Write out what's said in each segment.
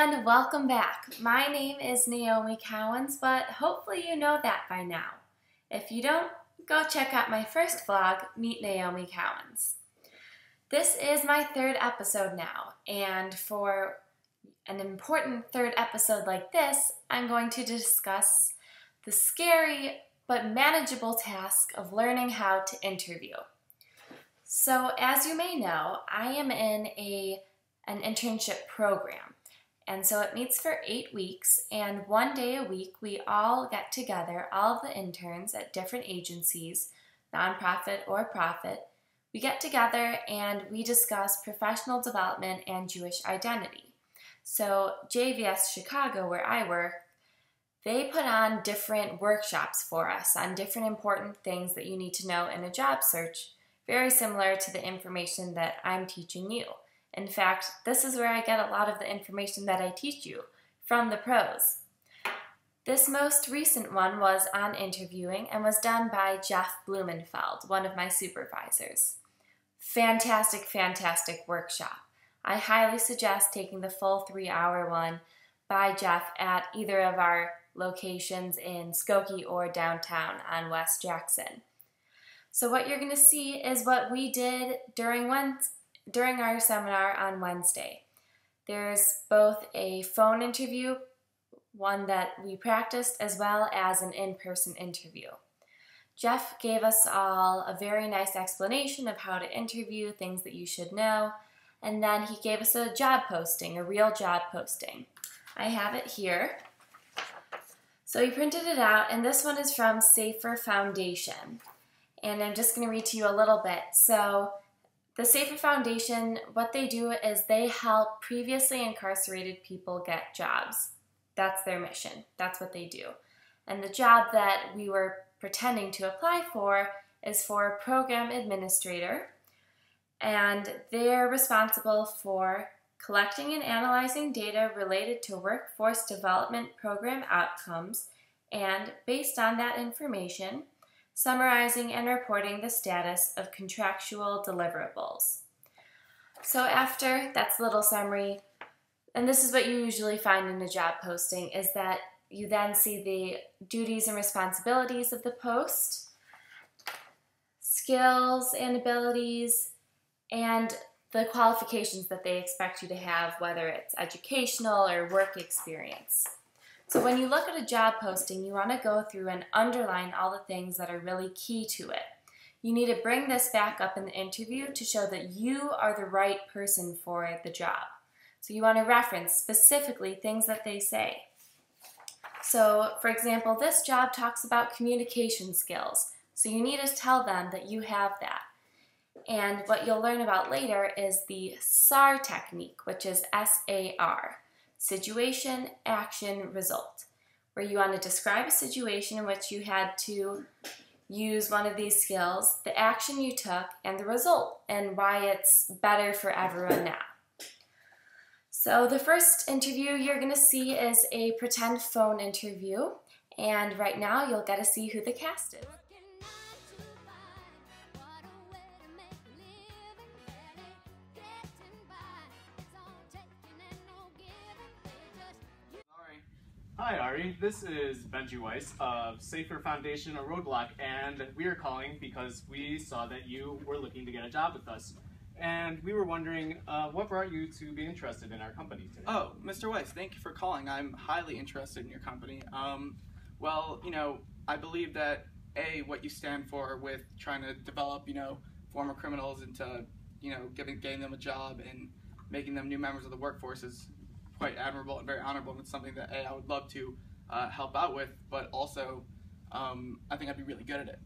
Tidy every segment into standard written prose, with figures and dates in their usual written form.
And welcome back. My name is Naomi Cowans, but hopefully you know that by now. If you don't, go check out my first vlog, Meet Naomi Cowans. This is my third episode now, and for an important third episode like this, I'm going to discuss the scary but manageable task of learning how to interview. So as you may know, I am in an internship program. And so it meets for 8 weeks, and 1 day a week we all get together, all of the interns at different agencies, nonprofit or profit. We get together and we discuss professional development and Jewish identity. So JVS Chicago, where I work, they put on different workshops for us on different important things that you need to know in a job search, very similar to the information that I'm teaching you. In fact, this is where I get a lot of the information that I teach you, from the pros. This most recent one was on interviewing and was done by JUF Blumenfeld, one of my supervisors. Fantastic, fantastic workshop. I highly suggest taking the full 3-hour one by JUF at either of our locations in Skokie or downtown on West Jackson. So what you're going to see is what we did during our seminar on Wednesday. There's both a phone interview, one that we practiced, as well as an in-person interview. Jeff gave us all a very nice explanation of how to interview, things that you should know, and then he gave us a job posting, a real job posting. I have it here. So he printed it out, and this one is from Safer Foundation. And I'm just going to read to you a little bit. So the Safer Foundation, what they do is they help previously incarcerated people get jobs. That's their mission. That's what they do. And the job that we were pretending to apply for is for a program administrator. And they're responsible for collecting and analyzing data related to workforce development program outcomes, and based on that information, summarizing and reporting the status of contractual deliverables. So after, that's a little summary, and this is what you usually find in a job posting, is that you then see the duties and responsibilities of the post, skills and abilities, and the qualifications that they expect you to have, whether it's educational or work experience. So when you look at a job posting, you want to go through and underline all the things that are really key to it. You need to bring this back up in the interview to show that you are the right person for the job. So you want to reference specifically things that they say. So for example, this job talks about communication skills. So you need to tell them that you have that. And what you'll learn about later is the SAR technique, which is S-A-R. Situation, action, result, where you want to describe a situation in which you had to use one of these skills, the action you took, and the result, and why it's better for everyone now. So the first interview you're going to see is a pretend phone interview, and right now you'll get to see who the cast is. Hi Ari, this is Benji Weiss of Safer Foundation, a roadblock, and we are calling because we saw that you were looking to get a job with us. And we were wondering what brought you to be interested in our company today? Oh, Mr. Weiss, thank you for calling. I'm highly interested in your company. Well, I believe that what you stand for with trying to develop, former criminals into, getting them a job and making them new members of the workforce is quite admirable and very honorable, and it's something that I would love to help out with, but also I think I'd be really good at it.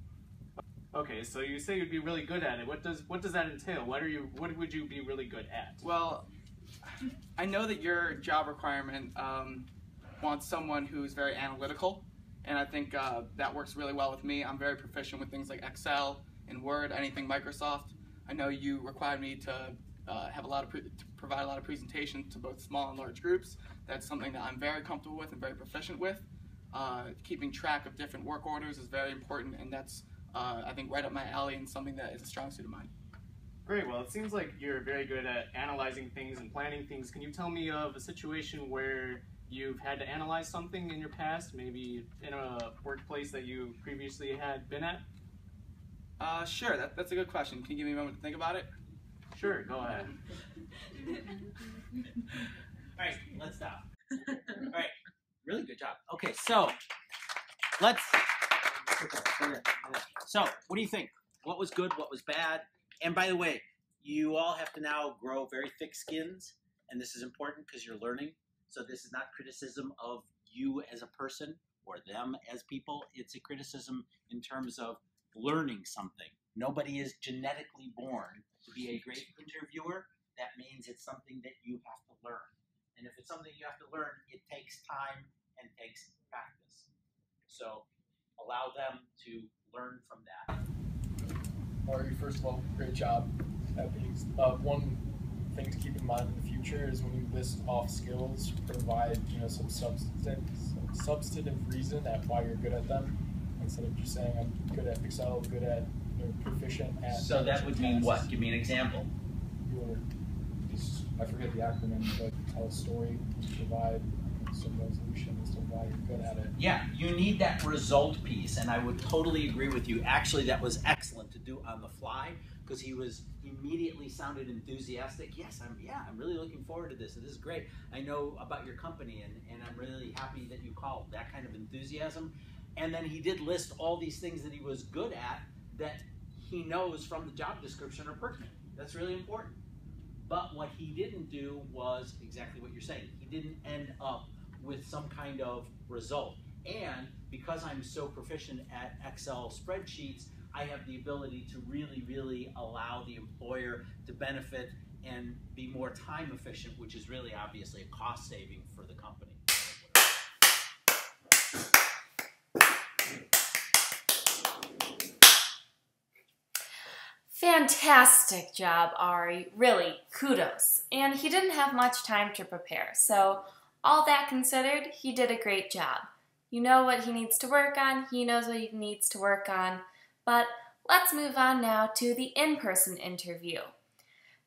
Okay, so you say you'd be really good at it. What does that entail? What would you be really good at? Well, I know that your job requirement wants someone who's very analytical, and I think that works really well with me. I'm very proficient with things like Excel and Word, anything Microsoft. I know you required me to provide a lot of presentations to both small and large groups. That's something that I'm very comfortable with and very proficient with. Keeping track of different work orders is very important, and that's I think right up my alley and something that is a strong suit of mine. Great. Well, it seems like you're very good at analyzing things and planning things. Can you tell me of a situation where you've had to analyze something in your past, maybe in a workplace that you previously had been at? Sure, that's a good question. Can you give me a moment to think about it? Sure, go ahead. All right, let's stop. All right, really good job. Okay, so let's. So, what do you think? What was good? What was bad? And by the way, you all have to now grow very thick skins, and this is important because you're learning. So this is not criticism of you as a person or them as people. It's a criticism in terms of learning something. Nobody is genetically born to be a great interviewer. That means it's something that you have to learn. And if it's something you have to learn, it takes time and takes practice. So allow them to learn from that. Ari, first of all, great job at these. One thing to keep in mind in the future is when you list off skills, provide some substantive reason at why you're good at them, instead of just saying I'm good at Excel, good at proficient at. So that would mean what? Give me an example. I forget the acronym, but tell a story, provide some resolution as to why you're good at it. Yeah, you need that result piece, and I would totally agree with you. Actually, that was excellent to do on the fly because he was immediately sounded enthusiastic. Yes, I'm really looking forward to this. This is great. I know about your company, and I'm really happy that you called. That kind of enthusiasm. And then he did list all these things that he was good at that he knows from the job description are pertinent. That's really important. But what he didn't do was exactly what you're saying. He didn't end up with some kind of result. And because I'm so proficient at Excel spreadsheets, I have the ability to really, really allow the employer to benefit and be more time efficient, which is really obviously a cost saving for the company. Fantastic job, Ari. Really, kudos. And he didn't have much time to prepare, so all that considered, he did a great job. You know what he needs to work on, he knows what he needs to work on, but let's move on now to the in-person interview.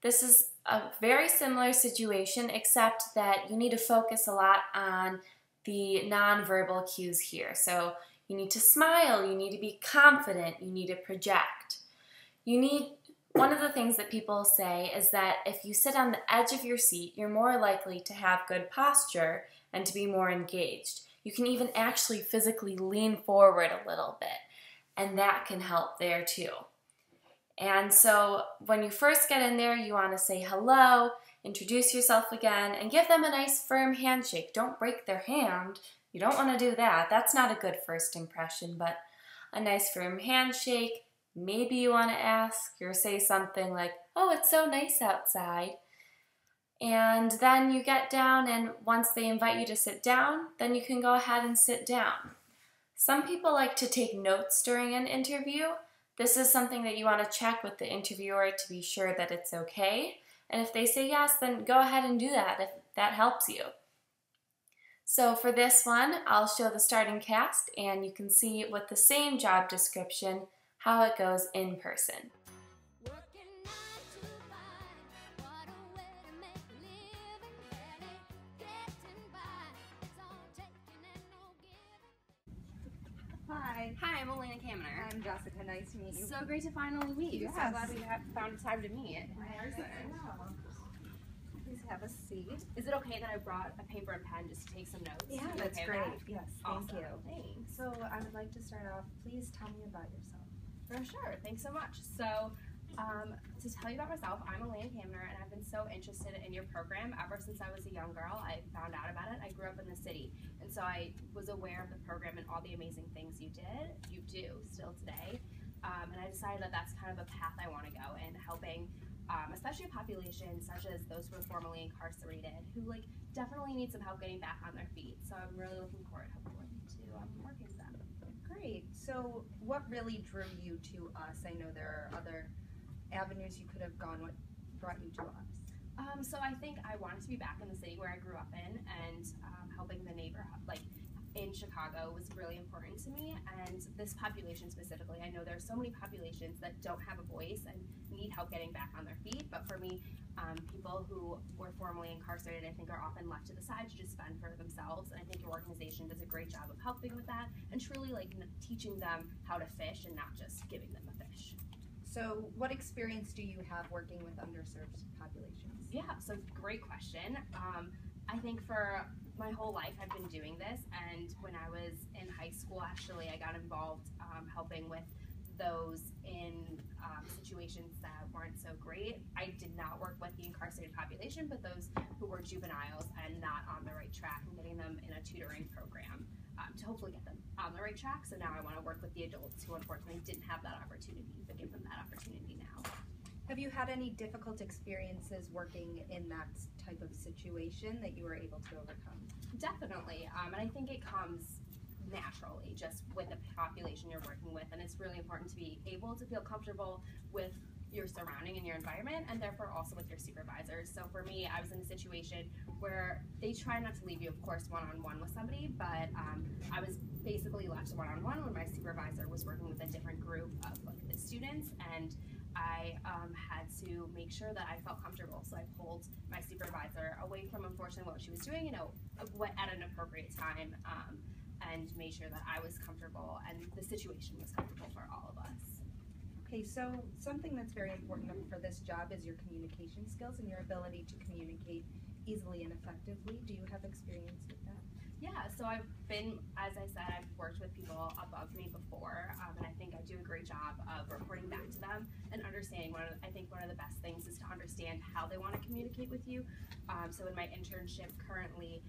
This is a very similar situation, except that you need to focus a lot on the nonverbal cues here. So you need to smile, you need to be confident, you need to project. One of the things that people say is that if you sit on the edge of your seat, you're more likely to have good posture and to be more engaged. You can even actually physically lean forward a little bit, and that can help there too. And so when you first get in there, you want to say hello, introduce yourself again, and give them a nice firm handshake. Don't break their hand. You don't want to do that. That's not a good first impression, but a nice firm handshake. Maybe you want to ask or say something like, oh, it's so nice outside. And then you get down, and once they invite you to sit down, then you can go ahead and sit down. Some people like to take notes during an interview. This is something that you want to check with the interviewer to be sure that it's okay. And if they say yes, then go ahead and do that if that helps you. So for this one, I'll show the starting cast, and you can see with the same job description how it goes in person. Hi. Hi, I'm Elena Kaminer. I'm Jessica. Nice to meet you. So great to finally meet you. Yes. So glad we have found time to meet. Please have a seat. Is it okay that I brought a paper and pen just to take some notes? Yeah, You that's okay great. with that? Yes, Awesome. thank you. Thanks. So I would like to start off. Please tell me about yourself. For sure. Thanks so much. So, to tell you about myself, I'm Elena Kaminer, and I've been so interested in your program ever since I was a young girl. I found out about it. I grew up in the city, and so I was aware of the program and all the amazing things you do still today. And I decided that that's kind of a path I want to go in, helping especially a population such as those who are formerly incarcerated, who definitely need some help getting back on their feet. So I'm really looking forward to working with them. Great. So what really drew you to us? I know there are other avenues you could have gone. What brought you to us? So I think I wanted to be back in the city where I grew up in, and helping the neighborhood, in Chicago, was really important to me. And this population specifically, I know there are so many populations that don't have a voice and need help getting back on their feet. But for me, people who were formerly incarcerated, I think, are often left to the side to just fend for themselves. And I think your organization does a great job of helping with that and truly like teaching them how to fish and not just giving them a fish. So what experience do you have working with underserved populations? Yeah, so great question. I think for my whole life I've been doing this, and when I was in high school, actually, I got involved helping with those in situations that weren't so great. I did not work with the incarcerated population, but those who were juveniles and not on the right track, and getting them in a tutoring program to hopefully get them on the right track. So now I want to work with the adults who unfortunately didn't have that opportunity, but give them that opportunity now. Have you had any difficult experiences working in that type of situation that you were able to overcome? Definitely, and I think it comes naturally just with the population you're working with, and it's really important to be able to feel comfortable with your surrounding and your environment, and therefore also with your supervisors. So for me, I was in a situation where they try not to leave you, of course, one-on-one with somebody, but I was basically left one-on-one when my supervisor was working with a different group of like the students, and I had to make sure that I felt comfortable. So I pulled my supervisor away from, unfortunately, what she was doing, at an appropriate time, and made sure that I was comfortable and the situation was comfortable for all of us. Okay, so something that's very important for this job is your communication skills and your ability to communicate easily and effectively. Do you have experience with that? Yeah, so I've been, as I said, I've worked with people above me before, and I think I do a great job of reporting back to them and understanding. I think one of the best things is to understand how they want to communicate with you. So in my internship currently,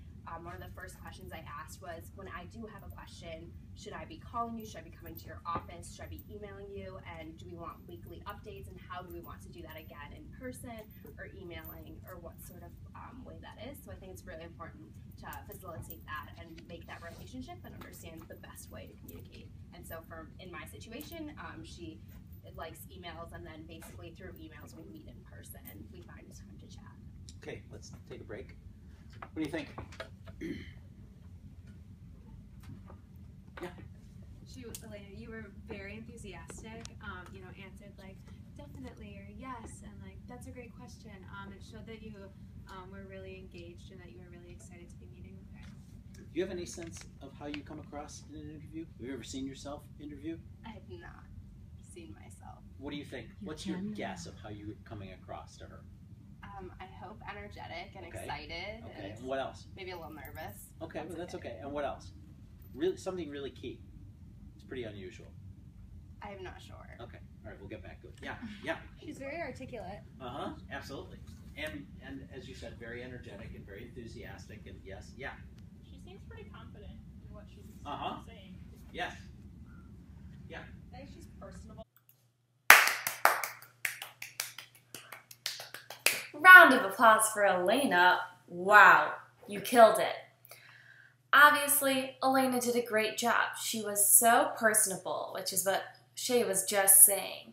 one of the first questions I asked was, when I do have a question, should I be calling you? Should I be coming to your office? Should I be emailing you? And do we want weekly updates? And how do we want to do that again, in person or emailing, or what sort of way that is? So I think it's really important to facilitate that and make that relationship and understand the best way to communicate. And so in my situation, she likes emails, and then basically through emails we meet in person and we find a time to chat. Okay, let's take a break. What do you think? Yeah. Elena, you were very enthusiastic. Answered like definitely or yes, and like that's a great question. It showed that you were really engaged and that you were really excited to be meeting with her. Do you have any sense of how you come across in an interview? Have you ever seen yourself interview? I have not seen myself. What do you think? What's your guess of how you're coming across to her? I hope energetic and Okay. excited. Okay. And And what else? maybe a little nervous. Okay, well that's okay. And what else? Really, something really key. It's pretty unusual. I'm not sure. Okay. All right, we'll get back to it. Yeah. Yeah. She's very articulate. Uh-huh. Absolutely. And as you said, very energetic and very enthusiastic. And yes. Yeah. She seems pretty confident in what she's saying. Yes. Yeah. I think she's personable. Round of applause for Elena. Wow, you killed it. Obviously, Elena did a great job. She was so personable, which is what Shay was just saying.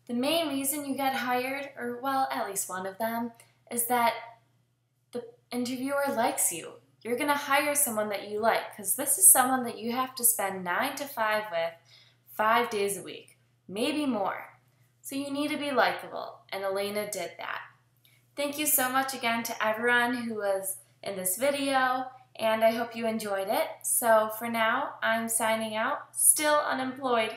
The main reason you get hired, or well, at least one of them, is that the interviewer likes you. You're going to hire someone that you like, because this is someone that you have to spend 9 to 5 with 5 days a week, maybe more. So you need to be likable, and Elena did that. Thank you so much again to everyone who was in this video, and I hope you enjoyed it. So for now, I'm signing out, still unemployed.